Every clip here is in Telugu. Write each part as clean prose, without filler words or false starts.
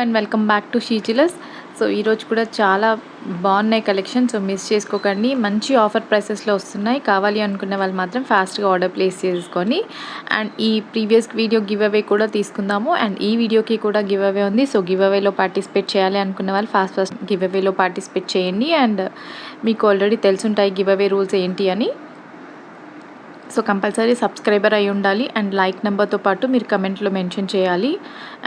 అండ్ వెల్కమ్ బ్యాక్ టు షీజిలస్. సో ఈరోజు కూడా చాలా బాగున్నాయి కలెక్షన్. సో మిస్ చేసుకోకండి, మంచి ఆఫర్ ప్రైసెస్లో వస్తున్నాయి. కావాలి అనుకున్న వాళ్ళు మాత్రం ఫాస్ట్గా ఆర్డర్ ప్లేస్ చేసుకొని, అండ్ ఈ ప్రీవియస్ వీడియో గివ్ అవే కూడా తీసుకుందాము. అండ్ ఈ వీడియోకి కూడా గివ్ అవే ఉంది. సో గివ్ అవేలో పార్టిసిపేట్ చేయాలి అనుకున్న వాళ్ళు ఫాస్ట్ గివ్ అవేలో పార్టిసిపేట్ చేయండి. అండ్ మీకు ఆల్రెడీ తెలుసుంటాయి గివ్ అవే రూల్స్ ఏంటి అని. సో కంపల్సరీ సబ్స్క్రైబర్ అయి ఉండాలి. అండ్ లైక్ నెంబర్తో పాటు మీరు కమెంట్లో మెన్షన్ చేయాలి.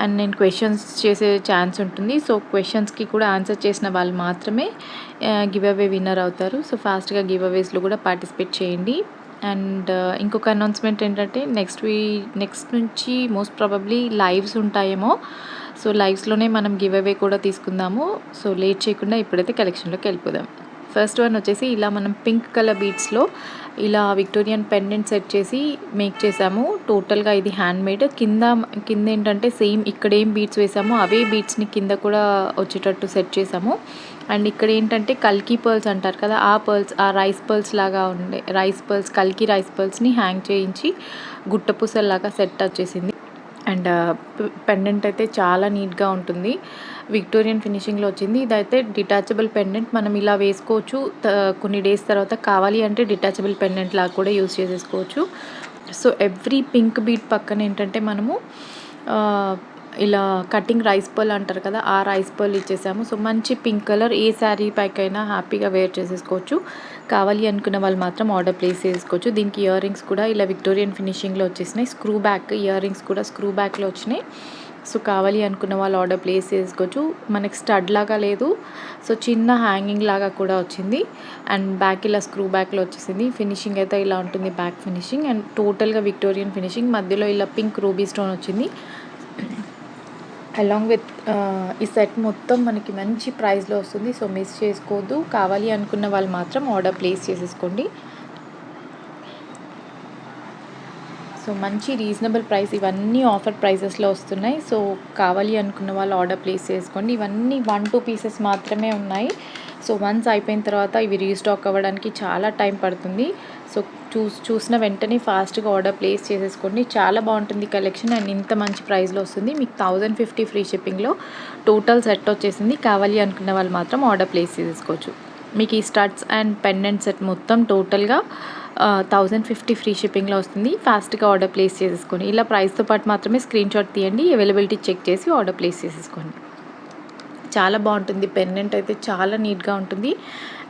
అండ్ నేను క్వశ్చన్స్ చేసే ఛాన్స్ ఉంటుంది. సో క్వశ్చన్స్కి కూడా ఆన్సర్ చేసిన వాళ్ళు మాత్రమే గివ్ అవే విన్నర్ అవుతారు. సో ఫాస్ట్గా గివ్ అవేస్లో కూడా పార్టిసిపేట్ చేయండి. అండ్ ఇంకొక అనౌన్స్మెంట్ ఏంటంటే నెక్స్ట్ నుంచి మోస్ట్ ప్రాబబ్లీ లైవ్స్ ఉంటాయేమో. సో లైవ్స్లోనే మనం గివ్ అవే కూడా తీసుకుందాము. సో లేట్ చేయకుండా ఇప్పుడైతే కలెక్షన్లోకి వెళ్ళిపోదాం. ఫస్ట్ వన్ వచ్చేసి ఇలా మనం పింక్ కలర్ బీడ్స్లో ఇలా విక్టోరియన్ పెండెంట్ సెట్ చేసి మేక్ చేసాము. టోటల్గా ఇది హ్యాండ్మేడ్. కింద ఏంటంటే సేమ్ ఇక్కడ ఏం బీడ్స్ వేసామో అవే బీడ్స్ని కింద కూడా వచ్చేటట్టు సెట్ చేసాము. అండ్ ఇక్కడ ఏంటంటే కల్కి పర్ల్స్ అంటారు కదా, ఆ రైస్ పర్ల్స్ లాగా ఉండే కల్కి రైస్ పర్ల్స్ని హ్యాంగ్ చేయించి గుట్టపూసల్లాగా సెట్ వచ్చేసింది. అండ్ పెండెంట్ అయితే చాలా నీట్గా ఉంటుంది. విక్టోరియన్ ఫినిషింగ్లో వచ్చింది. ఇదైతే డిటాచబుల్ పెండెంట్. మనం ఇలా వేసుకోవచ్చు. కొన్ని డేస్ తర్వాత కావాలి అంటే డిటాచబుల్ పెండెంట్ లాగా కూడా యూస్ చేసేసుకోవచ్చు. సో ఎవ్రీ పింక్ బీట్ పక్కన ఏంటంటే మనము ఇలా కటింగ్ రైస్ పర్ల్ అంటారు కదా, ఆ రైస్ పర్ల్ ఇచ్చేసాము. సో మంచి పింక్ కలర్, ఏ శారీ పైకైనా హ్యాపీగా వేర్ చేసేసుకోవచ్చు. కావాలి అనుకున్న వాళ్ళు మాత్రం ఆర్డర్ ప్లేస్ చేసుకోవచ్చు. దీనికి ఇయర్ రింగ్స్ కూడా ఇలా విక్టోరియన్ ఫినిషింగ్లో వచ్చేసినాయి. స్క్రూ బ్యాక్ ఇయర్ రింగ్స్ కూడా స్క్రూ బ్యాక్లో వచ్చినాయి. సో కావాలి అనుకున్న వాళ్ళు ఆర్డర్ ప్లేస్ చేసుకోవచ్చు. మనకి స్టడ్ లాగా లేదు, సో చిన్న హ్యాంగింగ్ లాగా కూడా వచ్చింది. అండ్ బ్యాక్ ఇలా స్క్రూ బ్యాక్లో వచ్చేసింది. ఫినిషింగ్ అయితే ఇలా ఉంటుంది, బ్యాక్ ఫినిషింగ్. అండ్ టోటల్గా విక్టోరియన్ ఫినిషింగ్, మధ్యలో ఇలా పింక్ రూబీ స్టోన్ వచ్చింది. అలాంగ్ విత్ ఈ సెట్ మొత్తం మనకి మంచి ప్రైస్లో వస్తుంది. సో మిస్ చేసుకోవద్దు. కావాలి అనుకున్న వాళ్ళు మాత్రం ఆర్డర్ ప్లేస్ చేసేసుకోండి. సో మంచి రీజనబుల్ ప్రైస్, ఇవన్నీ ఆఫర్ ప్రైసెస్లో వస్తున్నాయి. సో కావాలి అనుకున్న వాళ్ళు ఆర్డర్ ప్లేస్ చేసుకోండి. ఇవన్నీ 1-2 పీసెస్ మాత్రమే ఉన్నాయి. సో వన్స్ అయిపోయిన తర్వాత ఇవి రీస్టాక్ అవ్వడానికి చాలా టైం పడుతుంది. సో చూసిన వెంటనే ఫాస్ట్గా ఆర్డర్ ప్లేస్ చేసేసుకోండి. చాలా బాగుంటుంది కలెక్షన్. అండ్ ఇంత మంచి ప్రైస్లో వస్తుంది. మీకు 1050 ఫ్రీ షిప్పింగ్లో టోటల్ సెట్ వచ్చేసింది. కావాలి అనుకున్న వాళ్ళు మాత్రం ఆర్డర్ ప్లేస్ చేసేసుకోవచ్చు. మీకు ఈ స్టడ్స్ అండ్ పెండెంట్ సెట్ మొత్తం టోటల్గా 1050 ఫ్రీ షిప్పింగ్లో వస్తుంది. ఫాస్ట్గా ఆర్డర్ ప్లేస్ చేసేసుకోండి. ఇలా ప్రైస్తో పాటు మాత్రమే స్క్రీన్ షాట్ తీయండి, అవైలబిలిటీ చెక్ చేసి ఆర్డర్ ప్లేస్ చేసేసుకోండి. చాలా బాగుంటుంది. పెండెంట్ అయితే చాలా నీట్గా ఉంటుంది.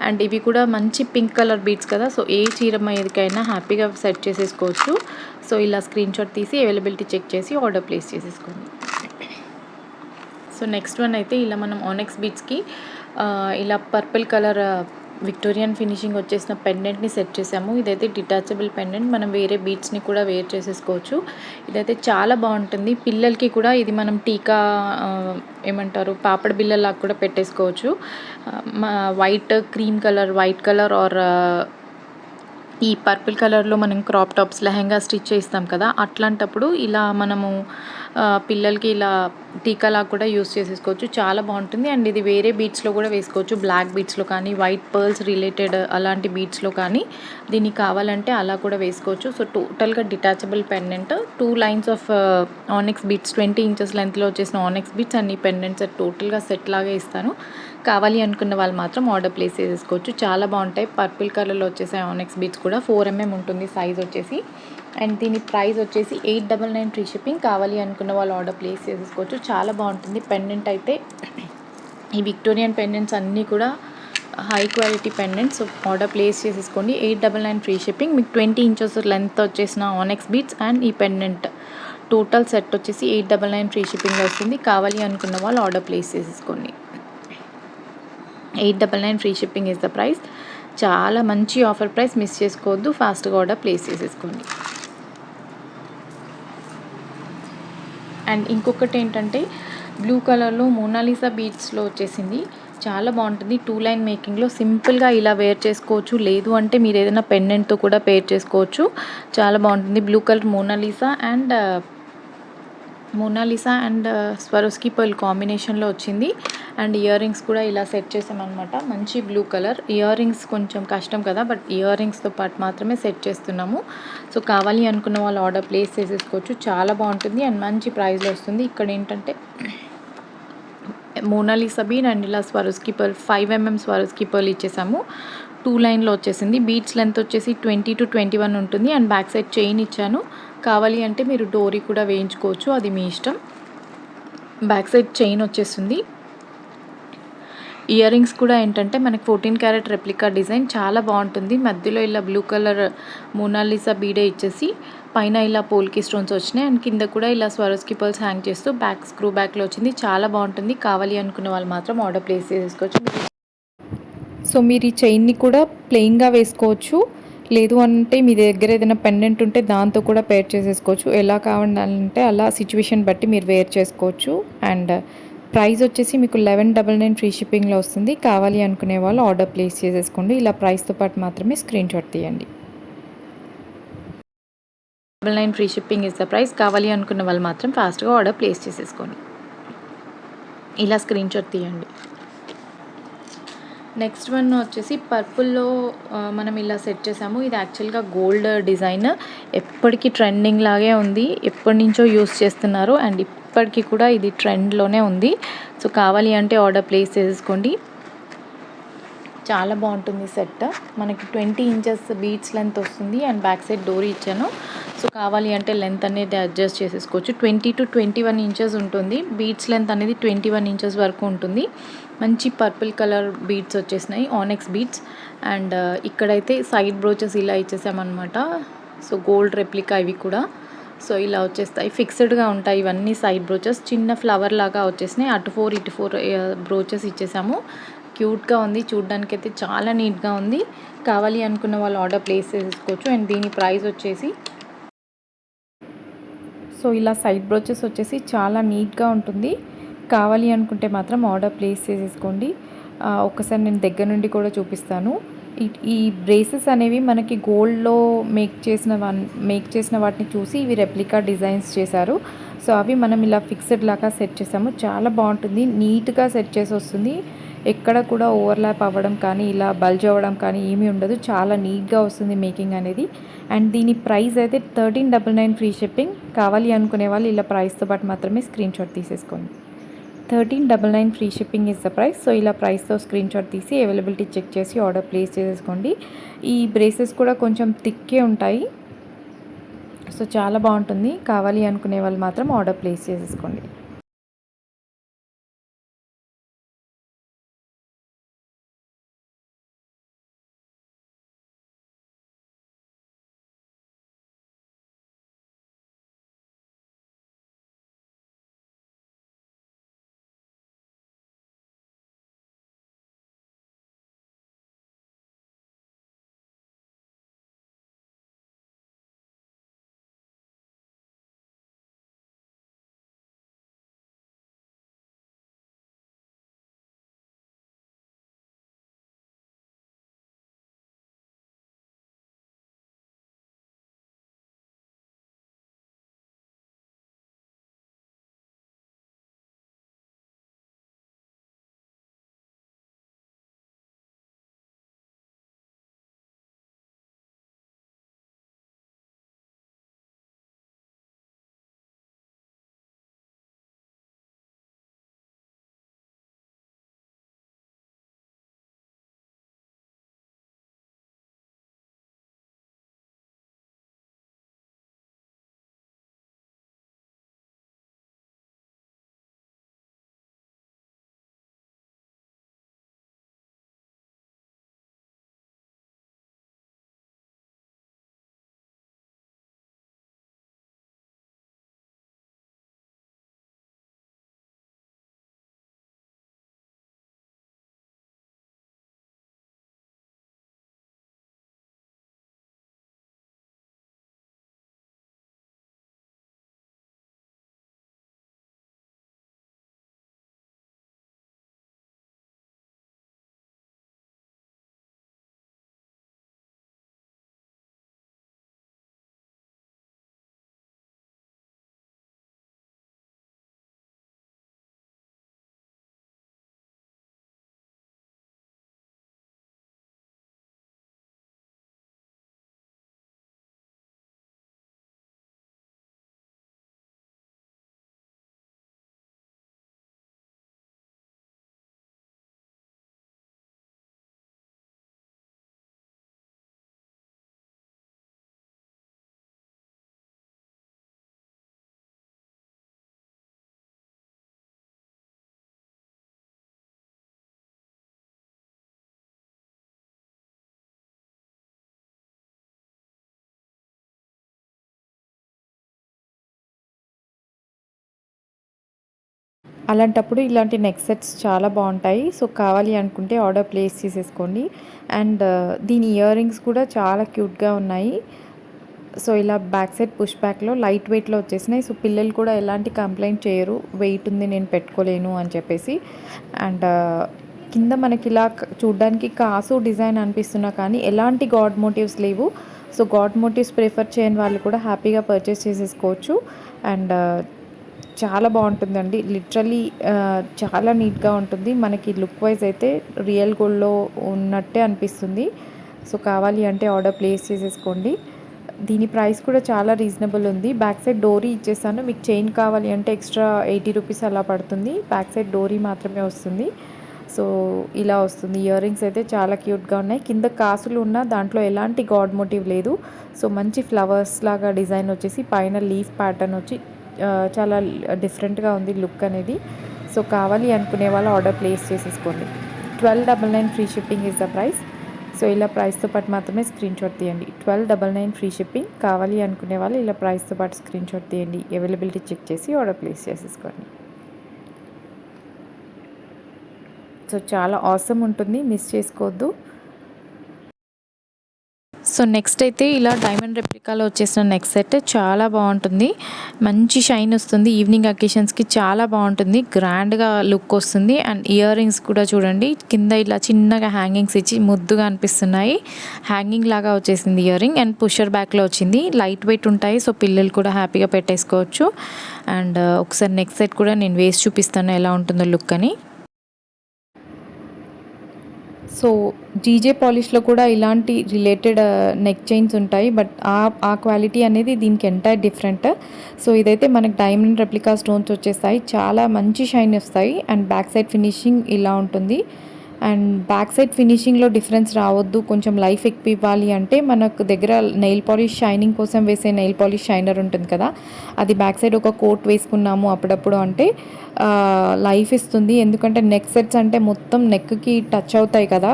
అండ్ ఇవి కూడా మంచి పింక్ కలర్ బీడ్స్ కదా, సో ఏ చీర మీదకైనా హ్యాపీగా సెట్ చేసేసుకోవచ్చు. సో ఇలా స్క్రీన్ షాట్ తీసి అవైలబిలిటీ చెక్ చేసి ఆర్డర్ ప్లేస్ చేసేసుకోండి. సో నెక్స్ట్ వన్ అయితే ఇలా మనం ఆనెక్స్ బీడ్స్కి ఇలా పర్పుల్ కలర్ విక్టోరియన్ ఫినిషింగ్ వచ్చేసిన పెండెంట్ని సెట్ చేసాము. ఇదైతే డిటాచబుల్ పెండెంట్, మనం వేరే బీడ్స్ని కూడా వేర్ చేసేసుకోవచ్చు. ఇదైతే చాలా బాగుంటుంది. పిల్లలకి కూడా ఇది మనం టీకా ఏమంటారు పాపడ బిళ్ళలాగా కూడా పెట్టేసుకోవచ్చు. వైట్ కలర్ ఆర్ ఈ పర్పుల్ కలర్లో మనం క్రాప్ టాప్స్ లెహంగా స్టిచ్ చేస్తాం కదా, అట్లాంటప్పుడు ఇలా మనము పిల్లలకి ఇలా టీకాలా కూడా యూస్ చేసేసుకోవచ్చు. చాలా బాగుంటుంది. అండ్ ఇది వేరే బీడ్స్లో కూడా వేసుకోవచ్చు, బ్లాక్ బీడ్స్లో కానీ వైట్ పర్ల్స్ రిలేటెడ్ అలాంటి బీడ్స్లో కానీ దీనికి కావాలంటే అలా కూడా వేసుకోవచ్చు. సో టోటల్గా detachable pendant, 2 lines of onyx beads, 20 inches లెంత్లో వచ్చేసిన ఆనెక్స్ బీడ్స్ అండ్ ఈ పెండెంట్స్ టోటల్గా సెట్ లాగా ఇస్తాను. కావాలి అనుకున్న వాళ్ళు మాత్రం ఆర్డర్ ప్లేస్ చేసేసుకోవచ్చు. చాలా బాగుంటాయి. పర్పుల్ కలర్లో వచ్చేసాయి ఆనెక్స్ బీడ్స్ కూడా. 4mm ఉంటుంది సైజ్ వచ్చేసి. అండ్ దీని ప్రైస్ వచ్చేసి 899 ఫ్రీ షిప్పింగ్. కావాలి అనుకున్న వాళ్ళు ఆర్డర్ ప్లేస్ చేసేసుకోవచ్చు. చాలా బాగుంటుంది. పెండెంట్ అయితే ఈ విక్టోరియన్ పెండెంట్స్ అన్నీ కూడా high quality pendants. So order place చేసేసుకోండి. 899 ఫ్రీ షిప్పింగ్. మీకు 20 ఇంచెస్ లెంత్ వచ్చేసిన ఆనెక్స్ బీడ్స్ అండ్ ఈ పెండెంట్ టోటల్ సెట్ వచ్చేసి 899 ఫ్రీ షిప్పింగ్ వస్తుంది. కావాలి అనుకున్న వాళ్ళు ఆర్డర్ ప్లేస్ చేసేసుకోండి. 899 free shipping is the price. చాలా మంచి ఆఫర్ ప్రైస్, మిస్ చేసుకోవద్దు. ఫాస్ట్గా ఆర్డర్ ప్లేస్ చేసేసుకోండి. అండ్ ఇంకొకటి ఏంటంటే బ్లూ కలర్లో మోనాలిసా బీడ్స్లో వచ్చేసింది. చాలా బాగుంటుంది. 2 లైన్ మేకింగ్లో సింపుల్గా ఇలా వేర్ చేసుకోవచ్చు. లేదు అంటే మీరు ఏదైనా పెండెంట్తో కూడా పేర్ చేసుకోవచ్చు. చాలా బాగుంటుంది. Blue colour Monalisa and Swarovski pearl కాంబినేషన్లో వచ్చింది. అండ్ ఇయర్ రింగ్స్ కూడా ఇలా సెట్ చేసామన్నమాట. మంచి బ్లూ కలర్. ఇయర్ రింగ్స్ కొంచెం కష్టం కదా, బట్ ఇయర్ రింగ్స్తో పాటు మాత్రమే సెట్ చేస్తున్నాము. సో కావాలి అనుకున్న వాళ్ళు ఆర్డర్ ప్లేస్ చేసేసుకోవచ్చు. చాలా బాగుంటుంది అండ్ మంచి ప్రైస్లో వస్తుంది. ఇక్కడ ఏంటంటే మోనాలిసా బీడ్ అండ్ ఇలా స్వరోస్కి పర్ల్ 5 స్వరోస్కి పర్ల్ ఇచ్చేసాము. 2 లైన్‌లో వచ్చేసింది. బీడ్స్ లెంత్ వచ్చేసి 20-21 ఉంటుంది అండ్ బ్యాక్ సైడ్ చైన్ ఇచ్చాను. కావాలి అంటే మీరు డోరీ కూడా వేయించుకోవచ్చు, అది మీ ఇష్టం. బ్యాక్ సైడ్ చైన్ వచ్చేస్తుంది. ఇయర్ రింగ్స్ కూడా ఏంటంటే మనకి 14 క్యారెట్ రెప్లికా డిజైన్ చాలా బాగుంటుంది. మధ్యలో ఇలా బ్లూ కలర్ మోనాలిసా బీడే ఇచ్చేసి పైన ఇలా పోల్కి స్టోన్స్ వచ్చినాయి అండ్ కింద కూడా ఇలా స్వరోస్కి పర్ల్స్ హ్యాంగ్ చేస్తూ బ్యాక్ స్క్రూ బ్యాక్లో వచ్చింది. చాలా బాగుంటుంది. కావాలి అనుకున్న వాళ్ళు మాత్రం ఆర్డర్ ప్లేస్ చేసుకోవచ్చు. సో మీరు ఈ చైన్ని కూడా ప్లెయిన్గా వేసుకోవచ్చు, లేదు అంటే మీ దగ్గర ఏదైనా పెండెంట్ ఉంటే దాంతో కూడా పేర్ చేసేసుకోవచ్చు. ఎలా కావాలంటే అలా సిచ్యువేషన్ బట్టి మీరు వేర్ చేసుకోవచ్చు. అండ్ ప్రైస్ వచ్చేసి మీకు 1199 ఫ్రీ షిప్పింగ్లో వస్తుంది. కావాలి అనుకునే వాళ్ళు ఆర్డర్ ప్లేస్ చేసేసుకోండి. ఇలా ప్రైస్తో పాటు మాత్రమే స్క్రీన్ షాట్ తీయండి. 99 free shipping is the price. కావాలి అనుకున్న వాళ్ళు మాత్రం ఫాస్ట్గా ఆర్డర్ ప్లేస్ చేసేసుకోండి. ఇలా స్క్రీన్ షాట్ తీయండి. నెక్స్ట్ వన్ వచ్చేసి పర్పుల్లో మనం ఇలా సెట్ చేసాము. ఇది యాక్చువల్గా గోల్డ్ డిజైన్, ఎప్పటికీ ట్రెండింగ్ లాగే ఉంది. ఎప్పటి నుంచో యూస్ చేస్తున్నారు అండ్ ఇప్పటికీ కూడా ఇది ట్రెండ్లోనే ఉంది. సో కావాలి అంటే ఆర్డర్ ప్లేస్ చేసేసుకోండి. చాలా బాగుంటుంది సెట్. మనకి 20 ఇంచెస్ బీడ్స్ లెంత్ వస్తుంది అండ్ బ్యాక్ సైడ్ డోరీ ఇచ్చాను. సో కావాలి అంటే లెంత్ అనేది అడ్జస్ట్ చేసేసుకోవచ్చు. 20-21 ఇంచెస్ ఉంటుంది. బీడ్స్ లెంత్ అనేది 21 ఇంచెస్ వరకు ఉంటుంది. మంచి పర్పుల్ కలర్ బీడ్స్ వచ్చేసినాయి, ఆనెక్స్ బీడ్స్. అండ్ ఇక్కడైతే సైడ్ బ్రోచెస్ ఇలా ఇచ్చేసామన్నమాట. సో గోల్డ్ రెప్లికా ఇవి కూడా. సో ఇలా వచ్చేస్తాయి, ఫిక్స్డ్గా ఉంటాయి ఇవన్నీ సైడ్ బ్రోచెస్. చిన్న ఫ్లవర్ లాగా వచ్చేసినాయి. అటు 4 ఇటు 4 బ్రోచెస్ ఇచ్చేసాము. క్యూట్గా ఉంది, చూడ్డానికి అయితే చాలా నీట్గా ఉంది. కావాలి అనుకున్న వాళ్ళు ఆర్డర్ ప్లేస్ చేసుకోవచ్చు. అండ్ దీని ప్రైస్ వచ్చేసి, సో ఇలా సైడ్ బ్రోచెస్ వచ్చేసి చాలా నీట్గా ఉంటుంది. కావాలి అనుకుంటే మాత్రం ఆర్డర్ ప్లేస్ చేసేసుకోండి. ఒక్కసారి నేను దగ్గర నుండి కూడా చూపిస్తాను. ఈ బ్రేసెస్ అనేవి మనకి గోల్డ్లో మేక్ చేసిన వాటిని చూసి ఇవి రెప్లికా డిజైన్స్ చేశారు. సో అవి మనం ఇలా ఫిక్స్డ్ లాగా సెట్ చేసాము. చాలా బాగుంటుంది, నీట్గా సెట్ చేసి వస్తుంది. ఎక్కడ కూడా ఓవర్లాప్ అవ్వడం కానీ ఇలా బల్జ్ అవ్వడం కానీ ఏమీ ఉండదు. చాలా నీట్గా వస్తుంది మేకింగ్ అనేది. అండ్ దీని ప్రైస్ అయితే 1399 ఫ్రీ షిప్పింగ్. కావాలి అనుకునే వాళ్ళు ఇలా ప్రైస్తో పాటు మాత్రమే స్క్రీన్ షాట్ తీసేసుకోండి. 1399 free shipping is the price. So ఇలా ప్రైస్తో స్క్రీన్ షాట్ తీసి అవైలబిలిటీ చెక్ చేసి ఆర్డర్ ప్లేస్ చేసేసుకోండి. ఈ బ్రేసెస్ కూడా కొంచెం థిక్కే ఉంటాయి. సో చాలా బాగుంటుంది. కావాలి అనుకునే వాళ్ళు మాత్రం ఆర్డర్ ప్లేస్ చేసేసుకోండి. అలాంటప్పుడు ఇలాంటి నెక్ సెట్స్ చాలా బాగుంటాయి. సో కావాలి అనుకుంటే ఆర్డర్ ప్లేస్ చేసేసుకోండి. అండ్ దీని ఇయర్ రింగ్స్ కూడా చాలా క్యూట్గా ఉన్నాయి. సో ఇలా బ్యాక్ సైడ్ పుష్ బ్యాక్లో లైట్ వెయిట్లో వచ్చేసినాయి. సో పిల్లలు కూడా ఎలాంటి కంప్లైంట్ చేయరు, వెయిట్ ఉంది నేను పెట్టుకోలేను అని చెప్పేసి. అండ్ కింద మనకి ఇలా చూడ్డానికి కాసు డిజైన్ అనిపిస్తున్నా కానీ ఎలాంటి గాడ్ మోటివ్స్ లేవు. సో గాడ్ మోటివ్స్ ప్రిఫర్ చేయని వాళ్ళు కూడా హ్యాపీగా పర్చేస్ చేసేసుకోవచ్చు. అండ్ చాలా బాగుంటుందండి, లిటరలీ చాలా నీట్గా ఉంటుంది. మనకి లుక్ వైజ్ అయితే రియల్ గోల్డ్లో ఉన్నట్టే అనిపిస్తుంది. సో కావాలి అంటే ఆర్డర్ ప్లేస్ చేసేసుకోండి. దీని ప్రైస్ కూడా చాలా రీజనబుల్ ఉంది. బ్యాక్ సైడ్ డోరీ ఇచ్చేసాను. మీకు చైన్ కావాలి అంటే ఎక్స్ట్రా 80 రూపీస్ అలా పడుతుంది. బ్యాక్ సైడ్ డోరీ మాత్రమే వస్తుంది. సో ఇలా వస్తుంది. ఇయర్ రింగ్స్ అయితే చాలా క్యూట్గా ఉన్నాయి. కింద కాసులు ఉన్న దాంట్లో ఎలాంటి గాడ్ మోటివ్ లేదు. సో మంచి ఫ్లవర్స్ లాగా డిజైన్ వచ్చేసి పైన లీఫ్ ప్యాటర్న్ వచ్చి చాలా డిఫరెంట్గా ఉంది లుక్ అనేది. సో కావాలి అనుకునే వాళ్ళు ఆర్డర్ ప్లేస్ చేసేసుకోండి. 1299 free shipping is the price. So ఇలా ప్రైస్తో పాటు మాత్రమే స్క్రీన్ షాట్ తీయండి. 1299 ఫ్రీ షిప్పింగ్. కావాలి అనుకునే వాళ్ళు ఇలా ప్రైస్తో పాటు స్క్రీన్ షాట్ తీయండి. అవైలబిలిటీ చెక్ చేసి ఆర్డర్ ప్లేస్ చేసేసుకోండి. సో చాలా ఆసమ్ ఉంటుంది, మిస్ చేసుకోవద్దు. సో నెక్స్ట్ అయితే ఇలా డైమండ్ రెప్లికాలో వచ్చేసిన నెక్స్ట్ సెట్ చాలా బాగుంటుంది. మంచి షైన్ వస్తుంది. ఈవినింగ్ అకేషన్స్కి చాలా బాగుంటుంది. గ్రాండ్గా లుక్ వస్తుంది. అండ్ ఇయర్ రింగ్స్ కూడా చూడండి, కింద ఇలా చిన్నగా హ్యాంగింగ్స్ ఇచ్చి ముద్దుగా అనిపిస్తున్నాయి. హ్యాంగింగ్ లాగా వచ్చేసింది ఇయర్ రింగ్. అండ్ పుషర్ బ్యాక్లో వచ్చింది. లైట్ వెయిట్ ఉంటాయి. సో పిల్లలు కూడా హ్యాపీగా పెట్టేసుకోవచ్చు. అండ్ ఒకసారి నెక్స్ట్ సెట్ కూడా నేను వేసి చూపిస్తాను ఎలా ఉంటుందో లుక్ అని. సో జీజే పాలిష్లో కూడా ఇలాంటి రిలేటెడ్ నెక్ చైన్స్ ఉంటాయి. బట్ ఆ క్వాలిటీ అనేది దీనికి ఎంటైర్ డిఫరెంట్. సో ఇదైతే మనకి డైమండ్ రెప్లికా స్టోన్స్ వచ్చేస్తాయి. చాలా మంచి షైన్ వస్తాయి. అండ్ బ్యాక్ సైడ్ ఫినిషింగ్ ఇలా ఉంటుంది. అండ్ బ్యాక్ సైడ్ ఫినిషింగ్లో డిఫరెన్స్ రావద్దు, కొంచెం లైఫ్ ఎక్కువ ఇవ్వాలి అంటే మనకు దగ్గర నెయిల్ పాలిష్ షైనింగ్ కోసం వేసే నెయిల్ పాలిష్ షైనర్ ఉంటుంది కదా, అది బ్యాక్ సైడ్ ఒక కోట్ వేసుకున్నాము అప్పుడప్పుడు అంటే లైఫ్ ఇస్తుంది. ఎందుకంటే నెక్ సెట్స్ అంటే మొత్తం నెక్కి టచ్ అవుతాయి కదా,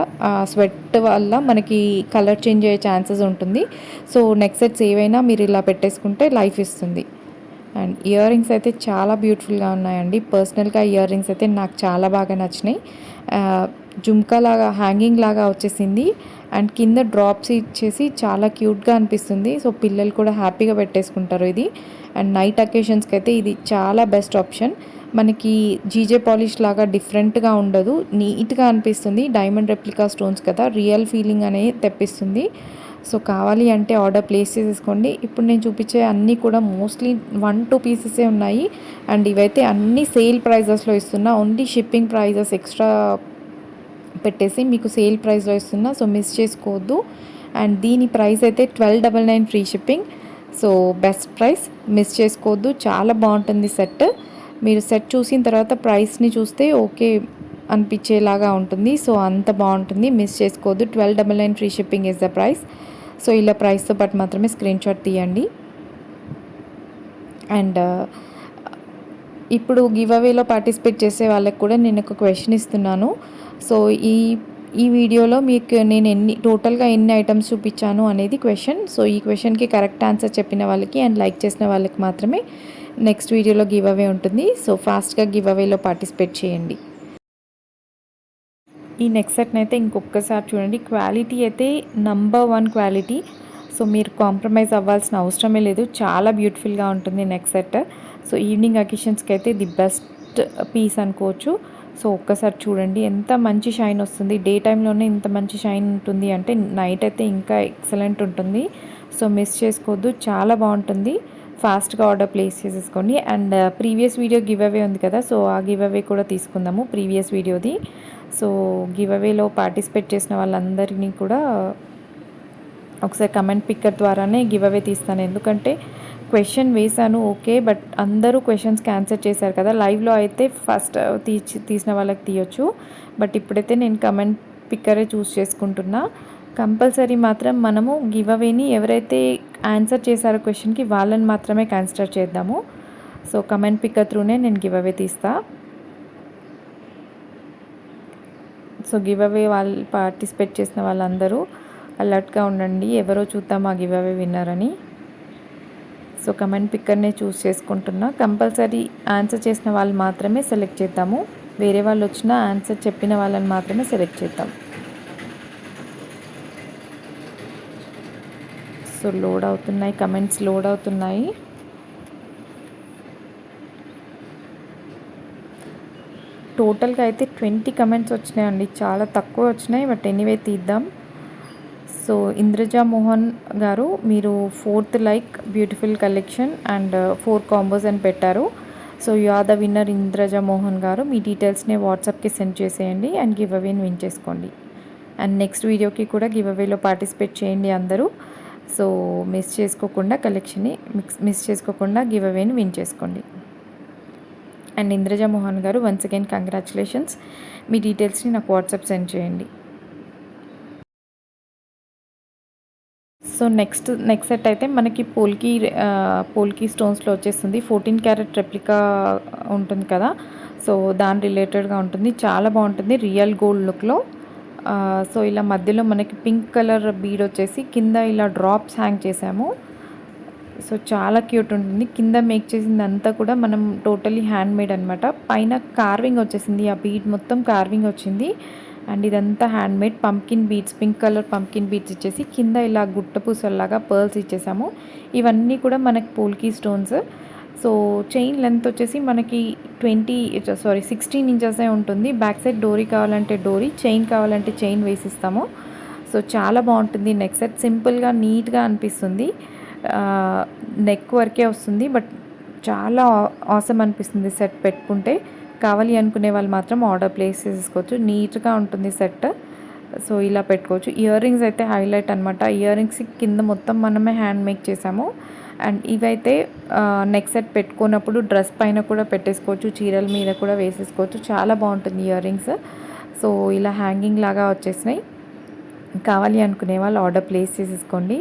స్వెట్ వల్ల మనకి కలర్ చేంజ్ అయ్యే ఛాన్సెస్ ఉంటుంది. సో నెక్ సెట్స్ ఏవైనా మీరు ఇలా పెట్టేసుకుంటే లైఫ్ ఇస్తుంది. అండ్ ఇయర్ రింగ్స్ అయితే చాలా బ్యూటిఫుల్గా ఉన్నాయండి. పర్సనల్గా ఇయర్ రింగ్స్ అయితే నాకు చాలా బాగా నచ్చినాయి. జుమ్కా లాగా హ్యాంగింగ్ లాగా వచ్చేసింది. అండ్ కింద డ్రాప్స్ ఇచ్చేసి చాలా క్యూట్గా అనిపిస్తుంది. సో పిల్లలు కూడా హ్యాపీగా పెట్టేసుకుంటారు ఇది. అండ్ నైట్ అకేషన్స్కి అయితే ఇది చాలా బెస్ట్ ఆప్షన్. మనకి జీజే పాలిష్ లాగా డిఫరెంట్గా ఉండదు, నీట్గా అనిపిస్తుంది. డైమండ్ రెప్లికా స్టోన్స్ కదా, రియల్ ఫీలింగ్ అనేది తెప్పిస్తుంది. సో కావాలి అంటే ఆర్డర్ ప్లేస్ చేసేసుకోండి. ఇప్పుడు నేను చూపించే అన్నీ కూడా మోస్ట్లీ 1-2 పీసెసే ఉన్నాయి. అండ్ ఇవైతే అన్నీ సేల్ ప్రైజెస్లో ఇస్తున్నా. ఓన్లీ షిప్పింగ్ ప్రైజెస్ ఎక్స్ట్రా పెట్టేసి మీకు సేల్ ప్రైస్లో ఇస్తున్నా. సో మిస్ చేసుకోవద్దు. అండ్ దీని ప్రైస్ అయితే 1299 free shipping. So best price, miss చేసుకోవద్దు. చాలా బాగుంటుంది సెట్. మీరు సెట్ చూసిన తర్వాత ప్రైస్ని చూస్తే ఓకే అనిపించేలాగా ఉంటుంది. సో అంత బాగుంటుంది, మిస్ చేసుకోవద్దు. 1299 free shipping is the price. So ఇలా ప్రైస్తో పాటు మాత్రమే స్క్రీన్ షాట్ తీయండి. అండ్ ఇప్పుడు గివ్ అవేలో పార్టిసిపేట్ చేసే వాళ్ళకి కూడా నేను ఒక క్వశ్చన్ ఇస్తున్నాను. సో ఈ వీడియోలో మీకు నేను టోటల్గా ఎన్ని ఐటమ్స్ చూపించాను అనేది క్వశ్చన్. సో ఈ క్వశ్చన్కి కరెక్ట్ ఆన్సర్ చెప్పిన వాళ్ళకి అండ్ లైక్ చేసిన వాళ్ళకి మాత్రమే నెక్స్ట్ వీడియోలో గివ్ అవే ఉంటుంది. సో ఫాస్ట్గా గివ్ అవేలో పార్టిసిపేట్ చేయండి. ఈ నెక్ సెట్ని అయితే ఇంకొకసారి చూడండి. క్వాలిటీ అయితే నంబర్ 1 క్వాలిటీ. సో మీరు కాంప్రమైజ్ అవ్వాల్సిన అవసరమే లేదు. చాలా బ్యూటిఫుల్గా ఉంటుంది నెక్ సెట్. సో ఈవినింగ్ అకేషన్స్కి అయితే ది బెస్ట్ పీస్ అనుకోవచ్చు. సో ఒక్కసారి చూడండి ఎంత మంచి షైన్ వస్తుంది. డే టైంలోనే ఇంత మంచి షైన్ ఉంటుంది అంటే నైట్ అయితే ఇంకా ఎక్సలెంట్ ఉంటుంది. సో మిస్ చేసుకోవద్దు, చాలా బాగుంటుంది. ఫాస్ట్గా ఆర్డర్ ప్లేస్ చేసేసుకోండి. And previous video give away ఉంది కదా, సో ఆ గివ్ అవే కూడా తీసుకుందాము ప్రీవియస్ వీడియోది. సో గివ్ అవేలో పార్టిసిపేట్ చేసిన వాళ్ళందరినీ కూడా ఒకసారి కమెంట్ పిక్కర్ ద్వారానే గివ్ అవే తీస్తాను. ఎందుకంటే క్వశ్చన్ వేశాను ఓకే, బట్ అందరూ క్వశ్చన్స్కి ఆన్సర్ చేశారు కదా. లైవ్లో అయితే ఫస్ట్ తీసిన వాళ్ళకి తీయొచ్చు, బట్ ఇప్పుడైతే నేను కమెంట్ పిక్కరే చూస్ చేసుకుంటున్నా. కంపల్సరీ మాత్రం మనము గివ్ అవేని ఎవరైతే ఆన్సర్ చేశారో క్వశ్చన్కి వాళ్ళని మాత్రమే కన్సిడర్ చేద్దాము. సో కమెంట్ పిక్కర్ త్రూనే నేను గివ్ అవే తీస్తా. సో గివ్ అవే వాళ్ళు పార్టిసిపేట్ చేసిన వాళ్ళందరూ అలర్ట్గా ఉండండి. ఎవరో చూద్దాం ఆ గివ్ అవే విన్నర్ అని. సో కమెంట్ పిక్కర్నే చూస్ చేసుకుంటున్నా. కంపల్సరీ ఆన్సర్ చేసిన వాళ్ళు మాత్రమే సెలెక్ట్ చేద్దాము. వేరే వాళ్ళు వచ్చినా ఆన్సర్ చెప్పిన వాళ్ళని మాత్రమే సెలెక్ట్ చేద్దాం. సో లోడ్ అవుతున్నాయి, కమెంట్స్ లోడ్ అవుతున్నాయి. టోటల్గా అయితే 20 కమెంట్స్ వచ్చినాయండి, చాలా తక్కువ వచ్చినాయి. బట్ ఎనీవే తీద్దాం. సో ఇంద్రజా మోహన్ గారు మీరు 4th like beautiful collection and 4 combos అని పెట్టారు. So you are the winner Indraja Mohan garu. మీ డీటెయిల్స్ని వాట్సాప్కి సెండ్ చేసేయండి అండ్ గివ్ అవేని విన్ చేసుకోండి. అండ్ నెక్స్ట్ వీడియోకి కూడా గివ్ అవేలో పార్టిసిపేట్ చేయండి అందరూ. సో మిస్ చేసుకోకుండా కలెక్షన్ని మిస్ చేసుకోకుండా గివ్ అవేని విన్ చేసుకోండి. అండ్ ఇంద్రజా మోహన్ గారు వన్స్ అగైన్ కంగ్రాచులేషన్స్. మీ డీటెయిల్స్ని నాకు వాట్సాప్ సెండ్ చేయండి. సో నెక్స్ట్ సెట్ అయితే మనకి పోల్కి స్టోన్స్లో వచ్చేస్తుంది. 14 క్యారెట్ రెప్లికా ఉంటుంది కదా, సో దాని రిలేటెడ్గా ఉంటుంది. చాలా బాగుంటుంది రియల్ గోల్డ్ లుక్లో. సో ఇలా మధ్యలో మనకి పింక్ కలర్ బీడ్ వచ్చేసి కింద ఇలా డ్రాప్స్ హ్యాంగ్ చేసాము. సో చాలా క్యూట్ ఉంటుంది. కింద మేక్ చేసింది అంతా కూడా మనం టోటలీ హ్యాండ్ మేడ్ అనమాట. పైన కార్వింగ్ వచ్చేసింది, ఆ బీడ్ మొత్తం కార్వింగ్ వచ్చింది. అండ్ ఇదంతా hand made pumpkin beads, pink colour pumpkin beads ఇచ్చేసి కింద ఇలా గుట్ట పూసల్లాగా పర్ల్స్ ఇచ్చేసాము. ఇవన్నీ కూడా మనకి polki stones. So chain length వచ్చేసి మనకి 16 ఇంచెసే ఉంటుంది. బ్యాక్ సైడ్ డోరీ కావాలంటే డోరీ, చైన్ కావాలంటే చైన్ వేసిస్తాము. సో చాలా బాగుంటుంది. నెక్ సెట్ సింపుల్గా నీట్గా అనిపిస్తుంది. నెక్ వరకే వస్తుంది, బట్ చాలా ఆసమ్ అనిపిస్తుంది సెట్ పెట్టుకుంటే. కావాలి అనుకునే వాళ్ళు మాత్రం ఆర్డర్ ప్లేస్ చేసుకోవచ్చు. నీట్గా ఉంటుంది సెట్. సో ఇలా పెట్టుకోవచ్చు. ఇయర్ రింగ్స్ అయితే హైలైట్ అనమాట. ఇయర్ రింగ్స్ కింద మొత్తం మనమే హ్యాండ్ మేక్ చేసాము. అండ్ ఇవైతే నెక్ సెట్ పెట్టుకున్నప్పుడు డ్రెస్ పైన కూడా పెట్టేసుకోవచ్చు, చీరల మీద కూడా వేసేసుకోవచ్చు. చాలా బాగుంటుంది ఇయర్ రింగ్స్. సో ఇలా హ్యాంగింగ్ లాగా వచ్చేసినాయి. కావాలి అనుకునే వాళ్ళు ఆర్డర్ ప్లేస్ చేసేసుకోండి.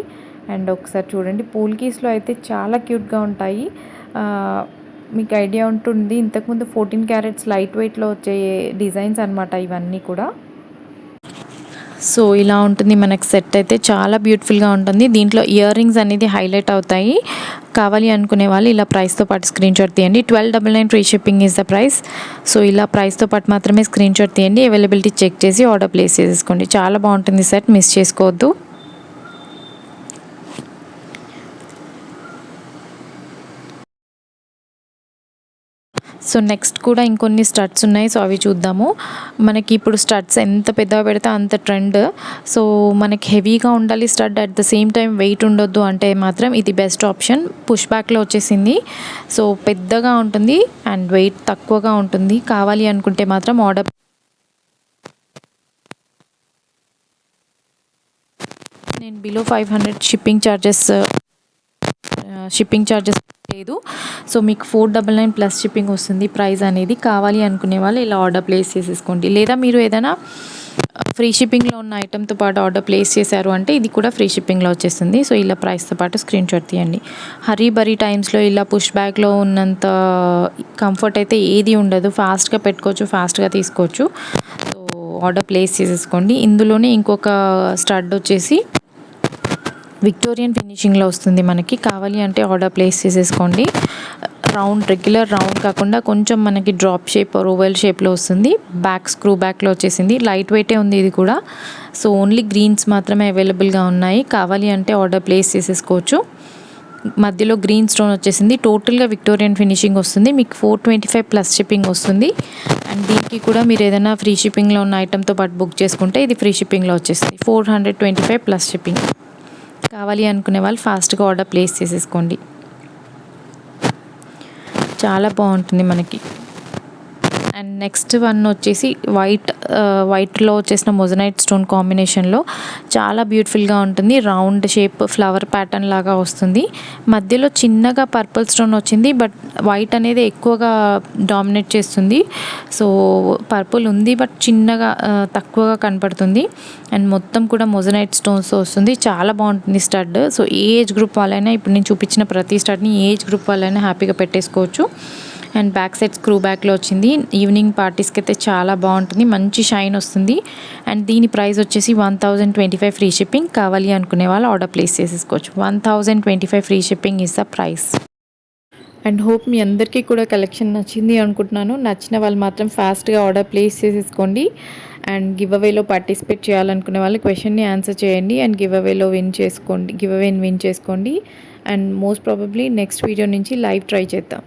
అండ్ ఒకసారి చూడండి, పోల్కీస్లో అయితే చాలా క్యూట్గా ఉంటాయి. మీకు ఐడియా ఉంటుంది, ఇంతకుముందు 14 క్యారెట్స్ లైట్ వెయిట్లో వచ్చే డిజైన్స్ అనమాట ఇవన్నీ కూడా. సో ఇలా ఉంటుంది మనకు సెట్ అయితే చాలా బ్యూటిఫుల్గా ఉంటుంది. దీంట్లో ఇయర్ రింగ్స్ అనేది హైలైట్ అవుతాయి. కావాలి అనుకునే వాళ్ళు ఇలా ప్రైస్తో పాటు స్క్రీన్ షాట్ తీయండి. 1299 free shipping is the price. So ఇలా ప్రైస్తో పాటు మాత్రమే స్క్రీన్ షాట్ తీయండి. అవైలబిలిటీ చెక్ చేసి ఆర్డర్ ప్లేస్ చేసుకోండి. చాలా బాగుంటుంది సెట్, మిస్ చేసుకోవద్దు. సో నెక్స్ట్ కూడా ఇంకొన్ని స్టడ్స్ ఉన్నాయి. సో అవి చూద్దాము. మనకి ఇప్పుడు స్టడ్స్ ఎంత పెద్దగా పెడితే అంత ట్రెండ్. సో మనకి హెవీగా ఉండాలి stud, at the same time weight ఉండొద్దు అంటే మాత్రం ఇది బెస్ట్ ఆప్షన్. పుష్ బ్యాక్లో వచ్చేసింది. సో పెద్దగా ఉంటుంది అండ్ వెయిట్ తక్కువగా ఉంటుంది. కావాలి అనుకుంటే మాత్రం ఆర్డర్. నేను బిలో 500 షిప్పింగ్ ఛార్జెస్ లేదు. సో మీకు 499 ప్లస్ షిప్పింగ్ వస్తుంది ప్రైస్ అనేది. కావాలి అనుకునే వాళ్ళు ఇలా ఆర్డర్ ప్లేస్ చేసేసుకోండి. లేదా మీరు ఏదైనా ఫ్రీ షిప్పింగ్లో ఉన్న ఐటెంతో పాటు ఆర్డర్ ప్లేస్ చేశారు అంటే ఇది కూడా ఫ్రీ షిప్పింగ్లో వచ్చేస్తుంది. సో ఇలా ప్రైస్తో పాటు స్క్రీన్ షాట్ తీయండి. హరీ బరీ టైమ్స్లో ఇలా పుష్ బ్యాగ్లో ఉన్నంత కంఫర్ట్ అయితే ఏది ఉండదు. ఫాస్ట్గా పెట్టుకోవచ్చు, ఫాస్ట్గా తీసుకోవచ్చు. సో ఆర్డర్ ప్లేస్ చేసేసుకోండి. ఇందులోనే ఇంకొక స్టడ్ వచ్చేసి విక్టోరియన్ ఫినిషింగ్లో వస్తుంది మనకి. కావాలి అంటే ఆర్డర్ ప్లేస్ చేసేసుకోండి. రెగ్యులర్ రౌండ్ కాకుండా కొంచెం మనకి డ్రాప్ షేప్ ఓవెల్ షేప్లో వస్తుంది. బ్యాక్ స్క్రూ బ్యాక్లో వచ్చేసింది. లైట్ వెయిటే ఉంది ఇది కూడా. సో ఓన్లీ గ్రీన్స్ మాత్రమే అవైలబుల్గా ఉన్నాయి. కావాలి అంటే ఆర్డర్ ప్లేస్ చేసేసుకోవచ్చు. మధ్యలో గ్రీన్ స్టోన్ వచ్చేసింది. టోటల్గా విక్టోరియన్ ఫినిషింగ్ వస్తుంది. మీకు 425 ప్లస్ షిప్పింగ్ వస్తుంది. అండ్ దీనికి కూడా మీరు ఏదైనా ఫ్రీ షిప్పింగ్లో ఉన్న ఐటెంతో పాటు బుక్ చేసుకుంటే ఇది ఫ్రీ షిప్పింగ్లో వచ్చేస్తుంది. 425 ప్లస్ షిప్పింగ్. కావాలి అనుకునే వాళ్ళు ఫాస్ట్గా ఆర్డర్ ప్లేస్ చేసేసుకోండి. చాలా బాగుంటుంది మనకి. అండ్ నెక్స్ట్ వన్ వచ్చేసి వైట్లో వచ్చేసిన మొజనైట్ స్టోన్ కాంబినేషన్లో చాలా బ్యూటిఫుల్గా ఉంటుంది. రౌండ్ షేప్ ఫ్లవర్ ప్యాటర్న్ లాగా వస్తుంది. మధ్యలో చిన్నగా పర్పుల్ స్టోన్ వచ్చింది, బట్ వైట్ అనేది ఎక్కువగా డామినేట్ చేస్తుంది. సో పర్పుల్ ఉంది బట్ చిన్నగా తక్కువగా కనపడుతుంది. అండ్ మొత్తం కూడా మొజనైట్ స్టోన్స్ వస్తుంది. చాలా బాగుంటుంది స్టడ్. సో ఏ ఏజ్ గ్రూప్ వాళ్ళైనా ఇప్పుడు నేను చూపించిన ప్రతి స్టడ్ని ఏ ఏజ్ గ్రూప్ వాళ్ళైనా హ్యాపీగా పెట్టేసుకోవచ్చు. అండ్ బ్యాక్ సైడ్ స్క్రూ బ్యాక్లో వచ్చింది. ఈవినింగ్ పార్టీస్కి అయితే చాలా బాగుంటుంది, మంచి షైన్ వస్తుంది. అండ్ దీని ప్రైస్ వచ్చేసి 1025 ఫ్రీ షిప్పింగ్. కావాలి అనుకునే వాళ్ళు ఆర్డర్ ప్లేస్ చేసేసుకోవచ్చు. 1025 free shipping is the price. And hope మీ అందరికీ కూడా కలెక్షన్ నచ్చింది అనుకుంటున్నాను. నచ్చిన వాళ్ళు మాత్రం ఫాస్ట్గా ఆర్డర్ ప్లేస్ చేసేసుకోండి. అండ్ గివ్ అవేలో పార్టిసిపేట్ చేయాలనుకునే వాళ్ళు క్వశ్చన్ని ఆన్సర్ చేయండి అండ్ గివ్ అవేని విన్ చేసుకోండి. And most probably next video నుంచి లైవ్ ట్రై చేద్దాం.